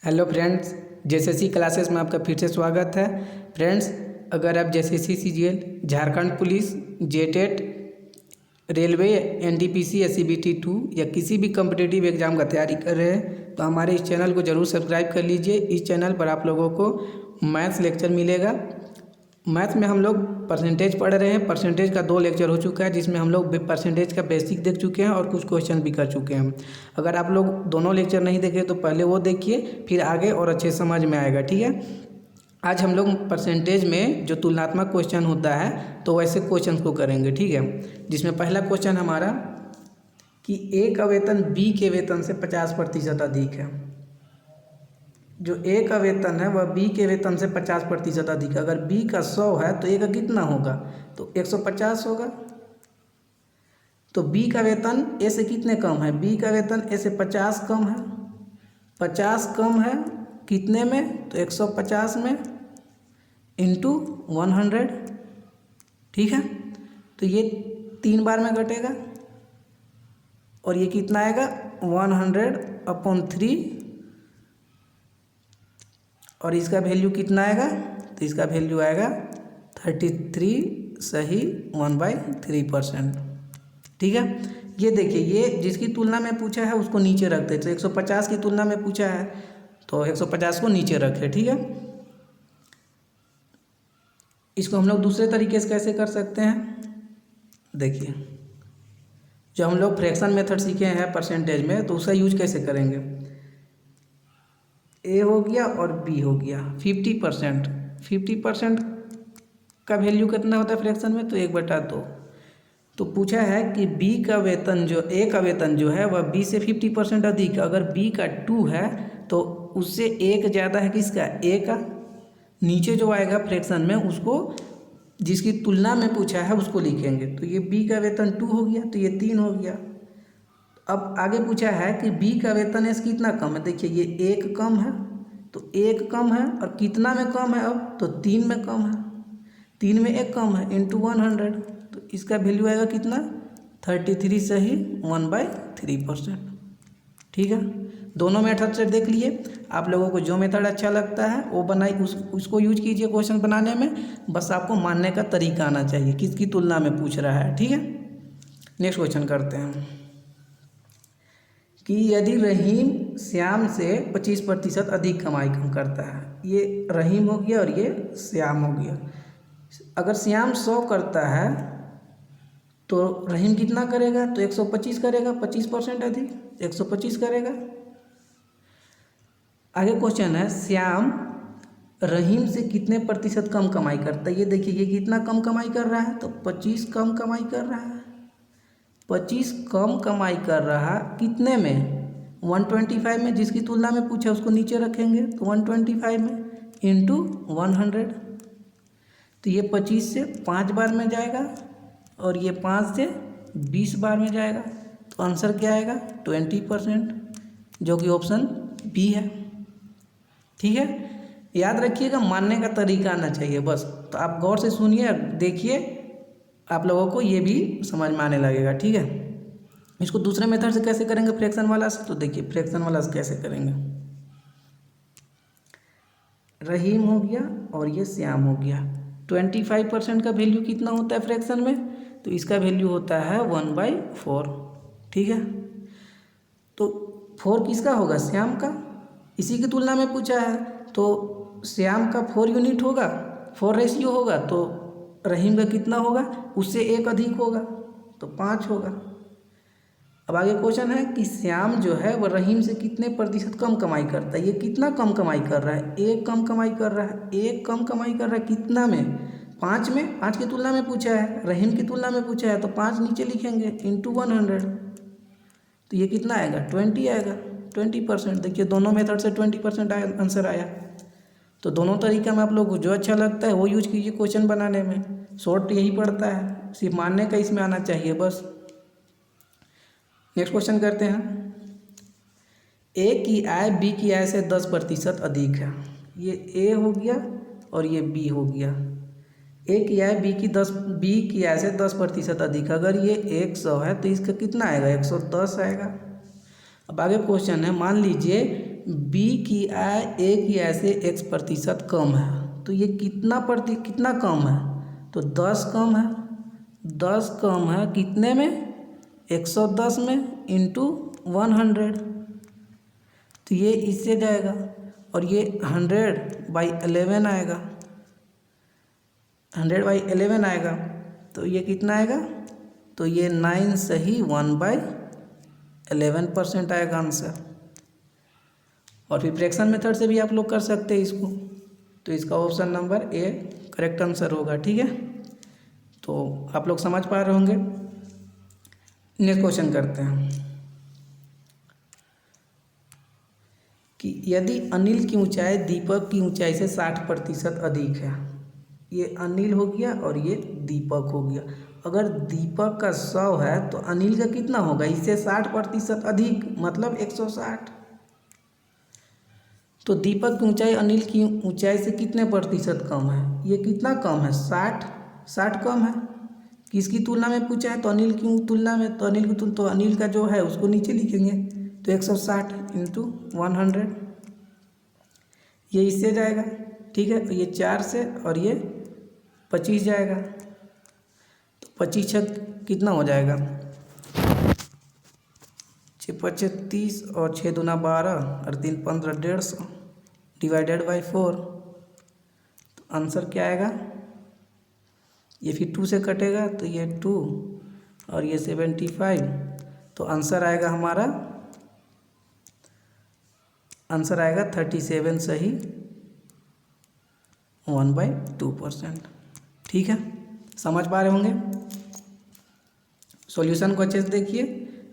Hello friends, JSSC classes में आपका फिर से स्वागत है। फ्रेंड्स, अगर आप JSSC CGL, Jharkhand police, JTET, railway, NTPC, SCVT 2 या किसी भी कम्पिटिटिव एग्ज़ाम का तैयारी कर रहे हैं तो हमारे इस चैनल को ज़रूर सब्सक्राइब कर लीजिए। इस चैनल पर आप लोगों को मैथ्स लेक्चर मिलेगा। मैथ्स में हम लोग परसेंटेज पढ़ रहे हैं। परसेंटेज का 2 लेक्चर हो चुका है जिसमें हम लोग परसेंटेज का बेसिक देख चुके हैं और कुछ क्वेश्चन भी कर चुके हैं। अगर आप लोग दोनों लेक्चर नहीं देखे तो पहले वो देखिए, फिर आगे और अच्छे समझ में आएगा। ठीक है, आज हम लोग परसेंटेज में जो तुलनात्मक क्वेश्चन होता है तो वैसे क्वेश्चन को करेंगे। ठीक है, जिसमें पहला क्वेश्चन हमारा कि ए का वेतन बी के वेतन से 50% अधिक है। जो ए का वेतन है वह बी के वेतन से 50% अधिक है। अगर बी का 100 है तो ए का कितना होगा? तो 150 होगा। तो बी का वेतन ए से कितने कम है? बी का वेतन ए से 50 कम है। 50 कम है कितने में? तो 150 में इंटू 100। ठीक है, तो ये 3 बार में घटेगा और ये कितना आएगा? 100/3। और इसका वैल्यू कितना आएगा? तो इसका वैल्यू आएगा 33 सही 1/3%। ठीक है, ये देखिए, ये जिसकी तुलना में पूछा है उसको नीचे रखते। तो 150 की तुलना में पूछा है तो 150 को नीचे रखे। ठीक है, इसको हम लोग दूसरे तरीके से कैसे कर सकते हैं? देखिए, जो हम लोग फ्रैक्शन मेथड सीखे हैं परसेंटेज में तो उसका यूज कैसे करेंगे? ए हो गया और बी हो गया 50%। 50% का वैल्यू कितना होता है फ्रैक्शन में? तो 1/2। तो पूछा है कि बी का वेतन जो ए का वेतन जो है वह बी से 50% अधिक है। अगर बी का 2 है तो उससे 1 ज़्यादा है किसका? ए का। नीचे जो आएगा फ्रैक्शन में उसको जिसकी तुलना में पूछा है उसको लिखेंगे। तो ये बी का वेतन 2 हो गया तो ये 3 हो गया। अब आगे पूछा है कि बी का वेतन एस कितना कम है? देखिए, ये 1 कम है तो 1 कम है और कितना में कम है? अब तो 3 में कम है। 3 में 1 कम है इंटू 100। तो इसका वैल्यू आएगा कितना? 33 सही 1/3%। ठीक है, दोनों मेथड से देख लिए। आप लोगों को जो मेथड अच्छा लगता है वो बनाई, उसको यूज कीजिए क्वेश्चन बनाने में। बस आपको मानने का तरीका आना चाहिए किसकी तुलना में पूछ रहा है। ठीक है, नेक्स्ट क्वेश्चन करते हैं कि यदि रहीम श्याम से 25% अधिक कमाई करता है। ये रहीम हो गया और ये श्याम हो गया। अगर श्याम 100 करता है तो रहीम कितना करेगा? तो 125 करेगा, 25% अधिक 125 करेगा। आगे क्वेश्चन है श्याम रहीम से कितने प्रतिशत कम कमाई करता है। ये देखिए, ये कितना कम कमाई कर रहा है? तो 25 कम कमाई कर रहा है। 25 कम कमाई कर रहा कितने में? 125 में। जिसकी तुलना में पूछा उसको नीचे रखेंगे तो 125 में इंटू 100। तो ये 25 से 5 बार में जाएगा और ये 5 से 20 बार में जाएगा। तो आंसर क्या आएगा? 20%, जो कि ऑप्शन बी है। ठीक है, याद रखिएगा, मानने का तरीका आना चाहिए बस। तो आप गौर से सुनिए, देखिए, आप लोगों को ये भी समझ में आने लगेगा। ठीक है, इसको दूसरे मेथड से कैसे करेंगे फ्रैक्शन वाला से? तो देखिए, फ्रैक्शन वाला से कैसे करेंगे। रहीम हो गया और ये श्याम हो गया। 25% का वैल्यू कितना होता है फ्रैक्शन में? तो इसका वैल्यू होता है 1/4। ठीक है, तो 4 किसका होगा? श्याम का। इसी की तुलना में पूछा है तो श्याम का 4 यूनिट होगा, 4 रेशियो होगा। तो रहीम का कितना होगा? उससे 1 अधिक होगा तो 5 होगा। अब आगे क्वेश्चन है कि श्याम जो है वह रहीम से कितने प्रतिशत कम कमाई करता है। ये कितना कम कमाई कर रहा है? 1 कम कमाई कर रहा है। 1 कम कमाई कर रहा है कितना में? 5 में। 5 की तुलना में पूछा है, रहीम की तुलना में पूछा है तो 5 नीचे लिखेंगे इंटू 100। तो ये कितना आएगा? 20 आएगा, 20%। देखिए, दोनों मेथड से 20% आंसर आया। तो दोनों तरीका में आप लोग को जो अच्छा लगता है वो यूज कीजिए क्वेश्चन बनाने में। शॉर्ट यही पड़ता है, सिर्फ मानने का इसमें आना चाहिए बस। नेक्स्ट क्वेश्चन करते हैं। ए की आय बी की आय से 10% अधिक है। ये ए हो गया और ये बी हो गया। ए की आय बी की आय से 10% अधिक। अगर ये 100 है तो इसका कितना आएगा? 110 आएगा। अब आगे क्वेश्चन है, मान लीजिए बी की आय ए की आय से x% कम है, तो ये कितना कम है, तो 10 कम है। 10 कम है कितने में, 110 में इंटू 100, तो ये इससे जाएगा और ये 100/11 आएगा। 100/11 आएगा तो ये कितना आएगा, तो ये 9 सही 1/11% आएगा आंसर। और फिर फ्रैक्शन मेथड से भी आप लोग कर सकते हैं इसको, तो इसका option number A correct answer होगा। ठीक है, तो आप लोग समझ पा रहे होंगे। नेक्स्ट क्वेश्चन करते हैं कि यदि अनिल की ऊंचाई दीपक की ऊंचाई से 60% अधिक है, ये अनिल हो गया और ये दीपक हो गया। अगर दीपक का 100 है तो अनिल का कितना होगा, इससे 60% अधिक मतलब 160। तो दीपक की ऊंचाई अनिल की ऊंचाई से कितने प्रतिशत कम है, ये कितना कम है, 60 कम है। किसकी तुलना में पूछा है, तो अनिल की तुलना में, तो अनिल का जो है उसको नीचे लिखेंगे, तो 160 इंटू 100, ये इससे जाएगा। ठीक है, तो ये 4 से और ये 25 जाएगा, तो 25 कितना हो जाएगा, 6×5 = 30 और 6×2 = 12 और 3×5 = 150 डिवाइडेड बाई 4, तो आंसर क्या आएगा, ये फिर 2 से कटेगा तो ये 2 और ये 75, तो आंसर आएगा हमारा, आंसर आएगा 37 सही 1/2%। ठीक है, समझ पा रहे होंगे। सॉल्यूशन को अच्छे से देखिए,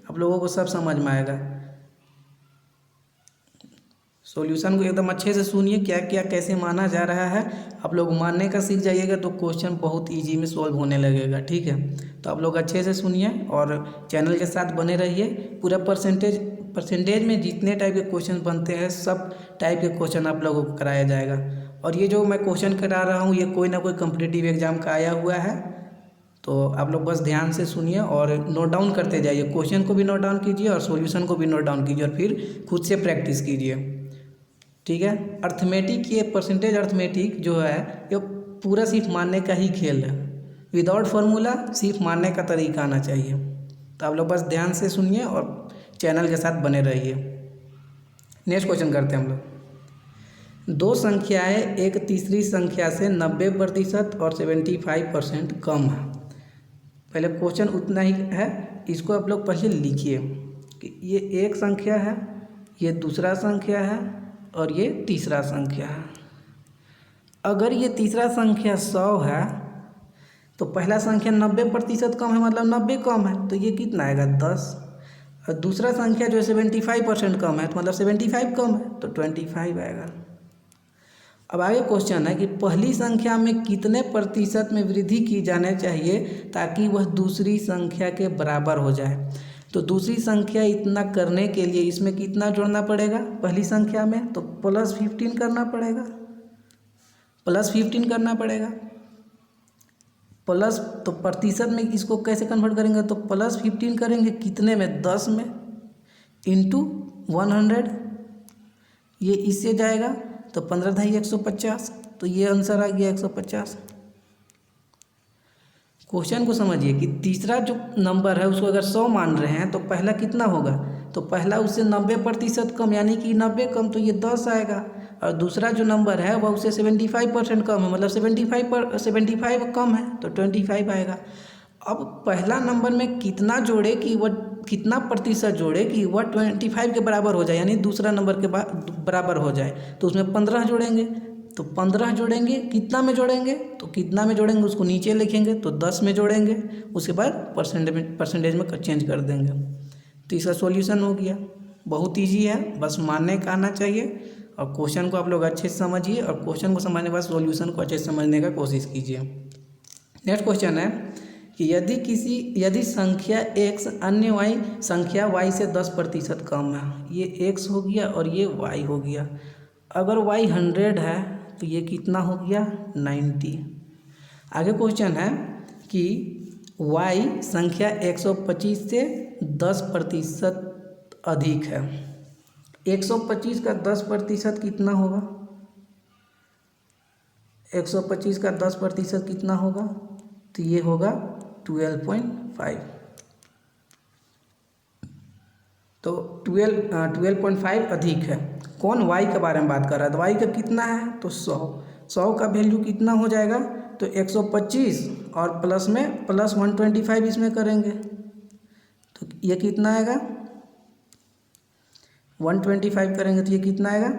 आप लोगों को सब समझ में आएगा। सॉल्यूशन को एकदम अच्छे से सुनिए, क्या क्या कैसे माना जा रहा है। आप लोग मानने का सीख जाइएगा तो क्वेश्चन बहुत इजी में सॉल्व होने लगेगा। ठीक है, तो आप लोग अच्छे से सुनिए और चैनल के साथ बने रहिए। पूरा परसेंटेज में जितने टाइप के क्वेश्चन बनते हैं सब टाइप के क्वेश्चन आप लोगों को कराया जाएगा। और ये जो मैं क्वेश्चन करा रहा हूँ ये कोई ना कोई कॉम्पिटिटिव एग्जाम का आया हुआ है, तो आप लोग बस ध्यान से सुनिए और नोट डाउन करते जाइए। क्वेश्चन को भी नोट डाउन कीजिए और सॉल्यूशन को भी नोट डाउन कीजिए और फिर खुद से प्रैक्टिस कीजिए। ठीक है, अर्थमेटिक, ये परसेंटेज अर्थमेटिक जो है ये पूरा सिर्फ मानने का ही खेल है, विदाउट फार्मूला, सिर्फ मानने का तरीका आना चाहिए। तो आप लोग बस ध्यान से सुनिए और चैनल के साथ बने रहिए। नेक्स्ट क्वेश्चन करते हैं हम लोग। 2 संख्याएं एक तीसरी संख्या से 90% और 75% कम है। पहले क्वेश्चन उतना ही है, इसको आप लोग पहले लिखिए कि ये एक संख्या है, ये दूसरा संख्या है और ये तीसरा संख्या है। अगर ये तीसरा संख्या 100 है तो पहला संख्या 90% कम है, मतलब 90 कम है, तो ये कितना आएगा, 10। और दूसरा संख्या जो है 75% कम है, तो मतलब 75 कम है, तो 25 आएगा। अब आगे क्वेश्चन है कि पहली संख्या में कितने प्रतिशत में वृद्धि की जानी चाहिए ताकि वह दूसरी संख्या के बराबर हो जाए। तो दूसरी संख्या इतना करने के लिए इसमें कितना जोड़ना पड़ेगा, पहली संख्या में तो +15 करना पड़ेगा, +15 करना पड़ेगा। प्लस तो प्रतिशत में इसको कैसे कन्वर्ट करेंगे, तो +15 करेंगे कितने में, 10 में, इंटू 100, ये इससे जाएगा तो 15×2 = 150, तो ये आंसर आ गया 150। क्वेश्चन को समझिए कि तीसरा जो नंबर है उसको अगर 100 मान रहे हैं तो पहला कितना होगा, तो पहला उससे 90% कम यानी कि 90 कम, तो ये 10 आएगा। और दूसरा जो नंबर है वह उससे 75% कम है, मतलब 75 कम है, तो 25 आएगा। अब पहला नंबर में कितना जोड़े कि वह कितना प्रतिशत जोड़े कि वह 25 के बराबर हो जाए, यानी दूसरा नंबर के बराबर हो जाए, तो उसमें 15 जोड़ेंगे। तो 15 जोड़ेंगे, कितना में जोड़ेंगे, तो कितना में जोड़ेंगे उसको नीचे लिखेंगे, तो 10 में जोड़ेंगे, उसके बाद परसेंटेज में चेंज कर देंगे। तो इसका सॉल्यूशन हो गया। बहुत इजी है, बस मानने का आना चाहिए और क्वेश्चन को आप लोग अच्छे से समझिए और क्वेश्चन को समझने के बाद सॉल्यूशन को अच्छे से समझने का कोशिश कीजिए। नेक्स्ट क्वेश्चन है कि यदि संख्या x अन्य y संख्या y से 10% कम है, ये x हो गया और ये y हो गया। अगर y 100 है तो ये कितना हो गया, 90। आगे क्वेश्चन है कि y संख्या 125 से 10% अधिक है, 125 का 10% कितना होगा? 125 का 10% कितना होगा? तो ये होगा 12.5। तो 12.5 अधिक है। कौन? वाई के बारे में बात कर रहा है। तो वाई का कितना है? तो 100 का वैल्यू कितना हो जाएगा? तो 125 और प्लस में प्लस 125 इसमें करेंगे तो ये कितना आएगा? 125 करेंगे तो ये कितना आएगा?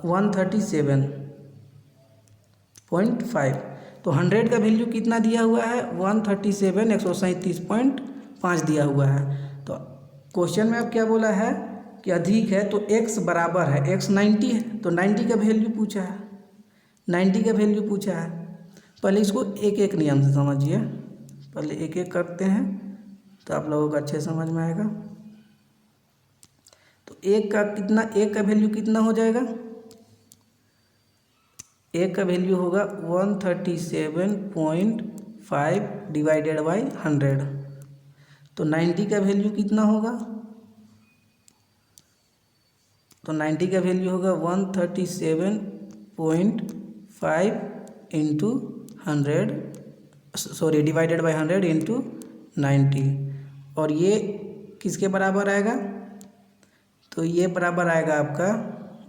137.5। तो 100 का वैल्यू कितना दिया हुआ है? 137 दिया हुआ है। तो क्वेश्चन में अब क्या बोला है कि अधिक है, तो x बराबर है, x 90 है तो 90 का वैल्यू पूछा है, 90 का वैल्यू पूछा है। पहले इसको एक एक नियम से समझिए, पहले एक एक करते हैं तो आप लोगों को अच्छे समझ में आएगा। तो एक का कितना, एक का वैल्यू कितना हो जाएगा? एक का वैल्यू होगा 137.5 डिवाइडेड बाई 100। तो 90 का वैल्यू कितना होगा? तो 90 का वैल्यू होगा 137.5 into 100, sorry divided by 100 into 90। और ये किसके बराबर आएगा? तो ये बराबर आएगा आपका,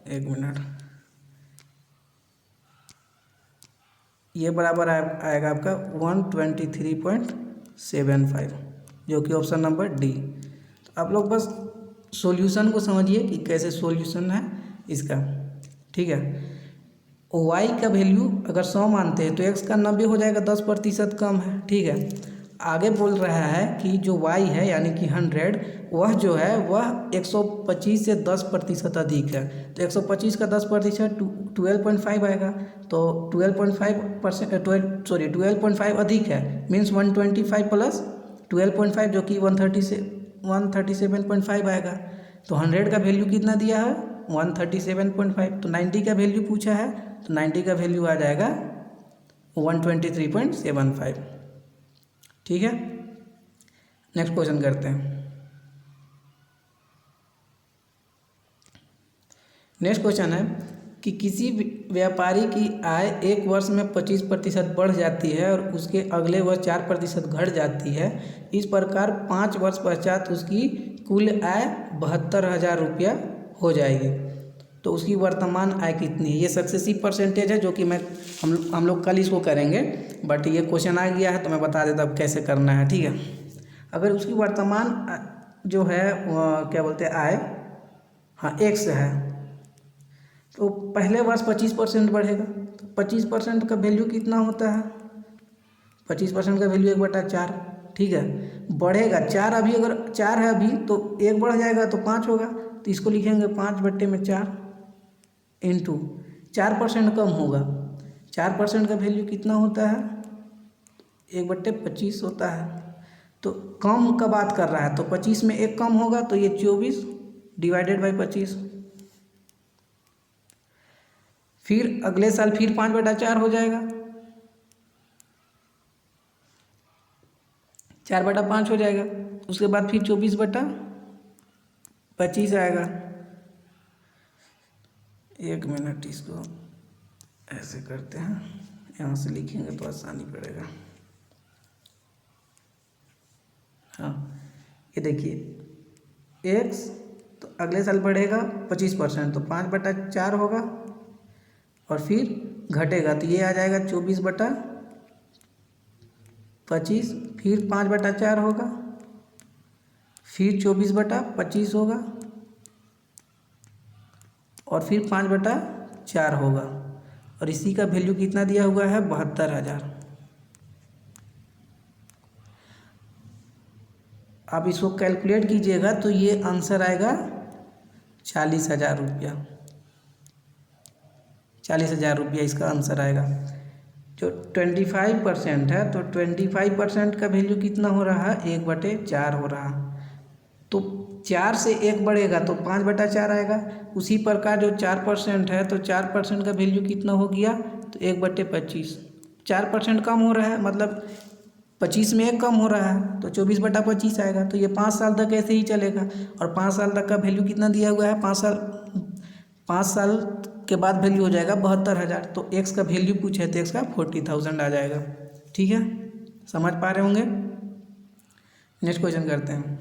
एक मिनट, ये बराबर आएगा आपका 123.75, जो कि ऑप्शन नंबर डी। तो आप लोग बस सॉल्यूशन को समझिए कि कैसे सॉल्यूशन है इसका, ठीक है। वाई का वैल्यू अगर 100 मानते हैं तो एक्स का 90 हो जाएगा, 10% कम है, ठीक है। आगे बोल रहा है कि जो वाई है यानी कि 100, वह जो है वह 125 से 10% अधिक है। तो 125 का 10% 12.5 आएगा। तो 12.5 अधिक है मीन्स 125 प्लस 12.5 जो कि 137.5 आएगा। तो 100 का वैल्यू कितना दिया है? 137.5। तो 90 का वैल्यू पूछा है तो 90 का वैल्यू आ जाएगा 123.75, ठीक है। नेक्स्ट क्वेश्चन करते हैं। नेक्स्ट क्वेश्चन है कि किसी व्यापारी की आय एक वर्ष में 25% बढ़ जाती है और उसके अगले वर्ष 4% घट जाती है। इस प्रकार 5 वर्ष पश्चात उसकी कुल आय 72,000 रुपया हो जाएगी। तो उसकी वर्तमान आय कितनी है? ये सक्सेसिव परसेंटेज है जो कि हम लोग कल इसको करेंगे, बट ये क्वेश्चन आ गया है तो मैं बता देता हूँ कैसे करना है, ठीक है। अगर उसकी वर्तमान जो है क्या बोलते हैं आय, हाँ x है, तो पहले वर्ष 25% बढ़ेगा। तो 25% का वैल्यू कितना होता है? 25% का वैल्यू 1/4, ठीक है। बढ़ेगा 4, अभी अगर 4 है अभी तो 1 बढ़ जाएगा तो 5 होगा। तो इसको लिखेंगे 5/4 इंटू 4% कम होगा। 4% का वैल्यू कितना होता है? 1/25 होता है। तो कम का बात कर रहा है तो 25 में 1 कम होगा तो ये 24 डिवाइडेड बाई 25। फिर अगले साल फिर 5/4 हो जाएगा, 4/5 हो जाएगा। उसके बाद फिर 24/25 आएगा। एक मिनट, इसको ऐसे करते हैं, यहाँ से लिखेंगे तो आसानी पड़ेगा। हाँ ये देखिए x, तो अगले साल बढ़ेगा 25% तो 5/4 होगा और फिर घटेगा तो ये आ जाएगा 24/25, फिर 5/4 होगा, फिर 24/25 होगा और फिर 5/4 होगा। और इसी का वैल्यू कितना दिया हुआ है? 72,000। आप इसको कैलकुलेट कीजिएगा तो ये आंसर आएगा 40,000 रुपया। 40,000 रुपया इसका आंसर आएगा। जो 25% है तो 25% का वैल्यू कितना हो रहा है? 1/4 हो रहा। तो 4 से 1 बढ़ेगा तो 5/4 आएगा। उसी प्रकार जो 4% है तो 4% का वैल्यू कितना हो गया? तो 1/25। 4% कम हो रहा है, मतलब 25 में 1 कम हो रहा है तो 24/25 आएगा। तो ये 5 साल तक ऐसे ही चलेगा। और 5 साल तक का वैल्यू कितना दिया हुआ है, 5 साल के बाद वैल्यू हो जाएगा 72,000। तो एक्स का वैल्यू पूछे तो एक्स का 40,000 आ जाएगा। ठीक है, समझ पा रहे होंगे। नेक्स्ट क्वेश्चन करते हैं।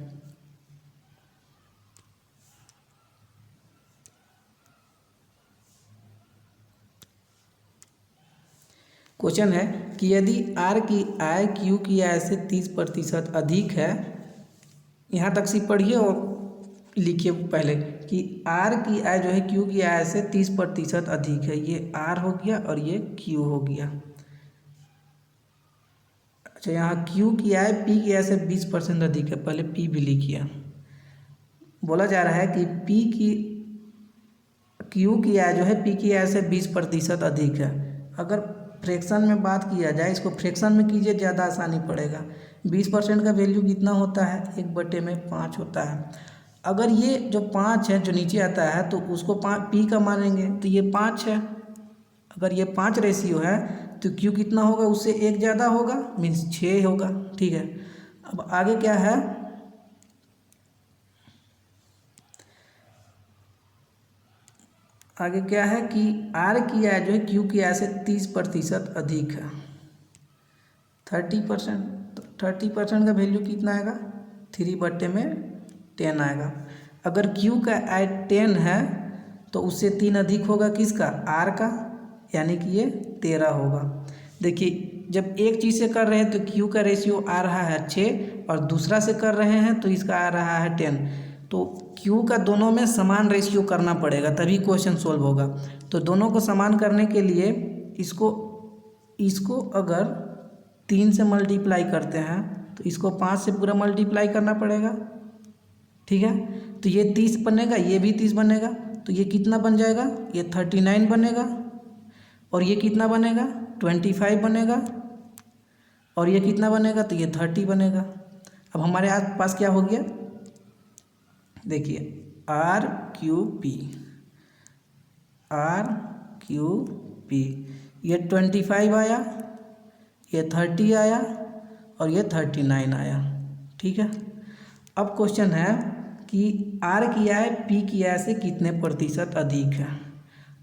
क्वेश्चन है कि यदि आर की आय क्यू की आय से 30% अधिक है, यहाँ तक सिर्फ पढ़िए और लिखिए पहले कि आर की आय जो है क्यू की आय से 30% अधिक है। ये आर हो गया और ये क्यू हो गया। अच्छा, यहाँ क्यू की आय पी की आय से 20% अधिक है, पहले पी भी लिखिए। बोला जा रहा है कि क्यू की आय जो है पी की आय से 20% अधिक है। अगर फ्रैक्शन में बात किया जाए, इसको फ्रैक्शन में कीजिए, ज़्यादा आसानी पड़ेगा। 20% का वैल्यू कितना होता है, 1/5 होता है। अगर ये जो 5 है जो नीचे आता है तो उसको पी का मानेंगे तो ये 5 है। अगर ये 5 रेशियो है तो क्यू कितना होगा, उससे 1 ज़्यादा होगा, मीन्स 6 होगा। ठीक है, अब आगे क्या है, आगे क्या है कि आर की आय जो है क्यू की आय से 30% अधिक है। 30% का वैल्यू कितना आएगा, 3/10 आएगा। अगर क्यू का आय 10 है तो उससे 3 अधिक होगा किसका, आर का, यानी कि ये 13 होगा। देखिए, जब एक चीज़ से कर रहे हैं तो क्यू का रेशियो आ रहा है 6 और दूसरा से कर रहे हैं तो इसका आ रहा है 10। तो क्यू का दोनों में समान रेशियो करना पड़ेगा तभी क्वेश्चन सोल्व होगा। तो दोनों को समान करने के लिए इसको अगर 3 से मल्टीप्लाई करते हैं तो इसको 5 से पूरा मल्टीप्लाई करना पड़ेगा। ठीक है, तो ये 30 बनेगा, ये भी 30 बनेगा, तो ये कितना बन जाएगा, ये 39 बनेगा। और ये कितना बनेगा, 25 बनेगा। और ये कितना बनेगा, तो ये 30 बनेगा। अब हमारे पास क्या हो गया, देखिए आर क्यू पी, ये 25 आया, ये 30 आया और ये 39 आया। ठीक है, अब क्वेश्चन है कि आर की आय पी की आय से कितने प्रतिशत अधिक है।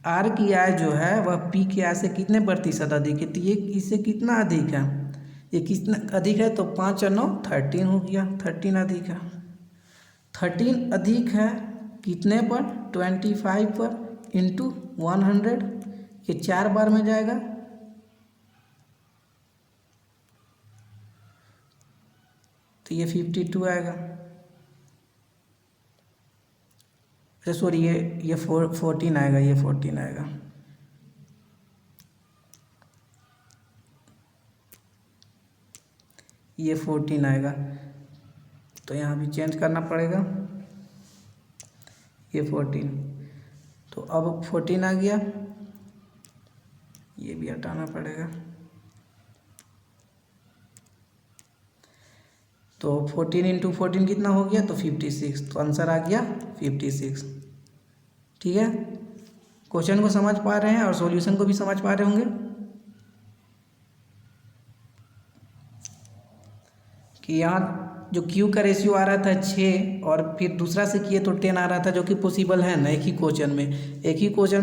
आर की आय जो है वह पी की आय से कितने प्रतिशत अधिक है, तो ये इससे कितना अधिक है, ये कितना अधिक है, तो 5 और 9 13 हो गया, 13 अधिक है। 13 अधिक है कितने पर, 25 पर इंटू 100, ये 4 बार में जाएगा, तो ये 52 आएगा। अच्छा सॉरी, ये 14 आएगा, ये 14 आएगा। ये 14 आएगा, तो यहाँ भी चेंज करना पड़ेगा, ये 14, तो अब 14 आ गया, ये भी हटाना पड़ेगा, तो 14 इंटू 14 कितना हो गया, तो 56, तो आंसर आ गया 56। ठीक है, क्वेश्चन को समझ पा रहे हैं और सॉल्यूशन को भी समझ पा रहे होंगे कि यहाँ जो क्यू का रेशियो आ रहा था 6 और फिर दूसरा से किए तो 10 आ रहा था, जो कि पॉसिबल है ना। एक ही क्वेश्चन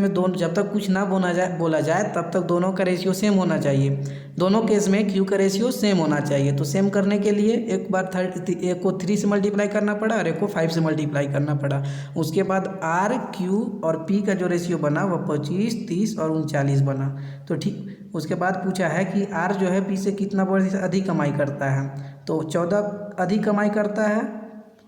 में दोनों, जब तक कुछ ना बोला जाए तब तक दोनों का रेशियो सेम होना चाहिए। दोनों केस में क्यू का रेशियो सेम होना चाहिए। तो सेम करने के लिए एक बार एक को 3 से मल्टीप्लाई करना पड़ा और एक को 5 से मल्टीप्लाई करना पड़ा। उसके बाद आर क्यू और पी का जो रेशियो बना वह 25, 30 और 39 बना। तो ठीक, उसके बाद पूछा है कि आर जो है पी से कितना अधिक कमाई करता है, तो 14 अधिक कमाई करता है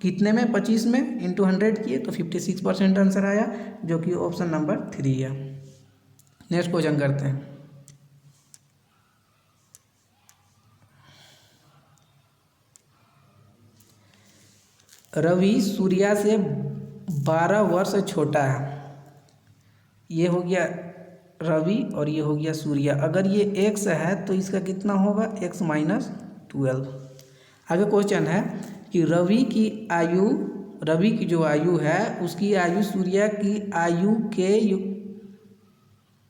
कितने में, 25 में, इंटू 100 किए तो 56% आंसर आया, जो कि ऑप्शन नंबर 3 है। नेक्स्ट क्वेश्चन करते हैं। रवि सूर्या से 12 वर्ष छोटा है। ये हो गया रवि और ये हो गया सूर्या। अगर ये x है तो इसका कितना होगा, x - 12। आगे क्वेश्चन है कि रवि की जो आयु है उसकी आयु सूर्या की आयु के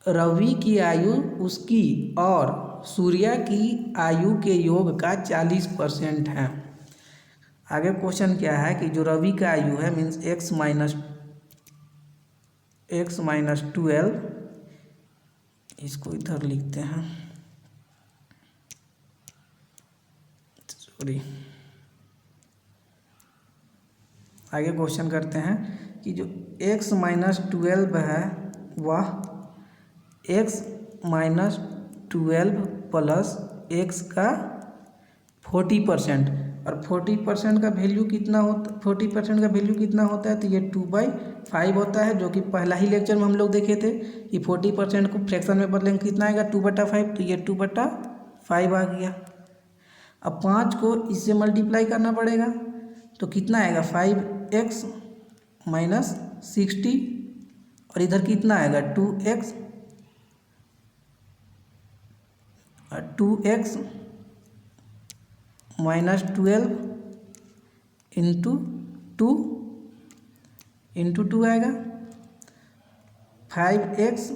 रवि की आयु उसकी और सूर्य की आयु के योग का 40% है। आगे क्वेश्चन क्या है कि जो रवि का आयु है मीन्स x माइनस 12, इसको इधर लिखते हैं, सॉरी। आगे क्वेश्चन करते हैं कि जो x माइनस 12 है वह x माइनस 12 प्लस x का 40%, और 40% का वैल्यू कितना होता 40% का वैल्यू कितना होता है, तो ये 2/5 होता है, जो कि पहला ही लेक्चर में हम लोग देखे थे कि 40% को फ्रैक्शन में बदलेंगे कितना आएगा 2/5, तो ये 2/5 आ गया। अब 5 को इससे मल्टीप्लाई करना पड़ेगा, तो कितना आएगा 5x माइनस 60, और इधर कितना आएगा 2x माइनस 12 इंटू टू आएगा 5x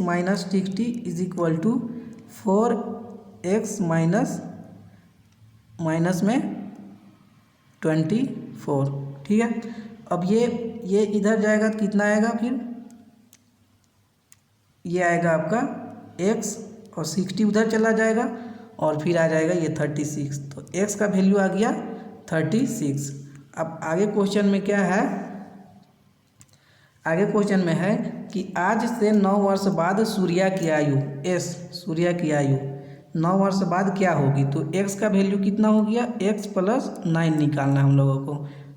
minus 60 is equal to 4x minus में 24। ठीक है, अब ये इधर जाएगा तो कितना आएगा, फिर ये आएगा आपका x और 60 उधर चला जाएगा और फिर आ जाएगा ये 36, तो x का वैल्यू आ गया 36। अब आगे क्वेश्चन में क्या है, आगे क्वेश्चन में है कि आज से 9 वर्ष बाद सूर्य की आयु 9 वर्ष बाद क्या होगी, तो x का वैल्यू कितना हो गया, x प्लस 9 निकालना है हम लोगों को,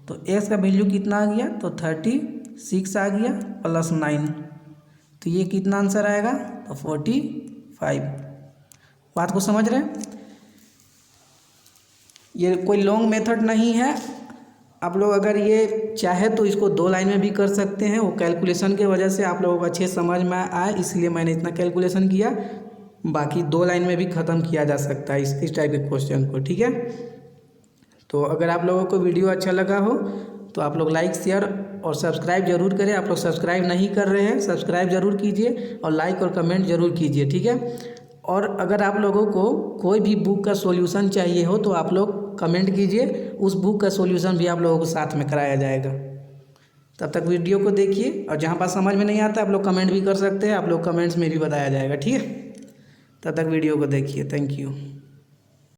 तो x का वैल्यू कितना आ गया, तो 36 आ गया प्लस 9, तो ये कितना आंसर आएगा, तो 45। बात को समझ रहे हैं, ये कोई लॉन्ग मेथड नहीं है। आप लोग अगर ये चाहे तो इसको 2 लाइन में भी कर सकते हैं, वो कैलकुलेशन के वजह से आप लोगों को अच्छे समझ में आए इसलिए मैंने इतना कैलकुलेशन किया, बाकी 2 लाइन में भी ख़त्म किया जा सकता है इस टाइप के क्वेश्चन को। ठीक है, तो अगर आप लोगों को वीडियो अच्छा लगा हो तो आप लोग लाइक शेयर और सब्सक्राइब जरूर करें। आप लोग सब्सक्राइब नहीं कर रहे हैं, सब्सक्राइब जरूर कीजिए और लाइक और कमेंट जरूर कीजिए। ठीक है, और अगर आप लोगों को कोई भी बुक का सॉल्यूशन चाहिए हो तो आप लोग कमेंट कीजिए, उस बुक का सॉल्यूशन भी आप लोगों को साथ में कराया जाएगा। तब तक वीडियो को देखिए, और जहाँ पर समझ में नहीं आता आप लोग कमेंट भी कर सकते हैं, आप लोग कमेंट्स में भी बताया जाएगा। ठीक है, तब तक वीडियो को देखिए। Thank you.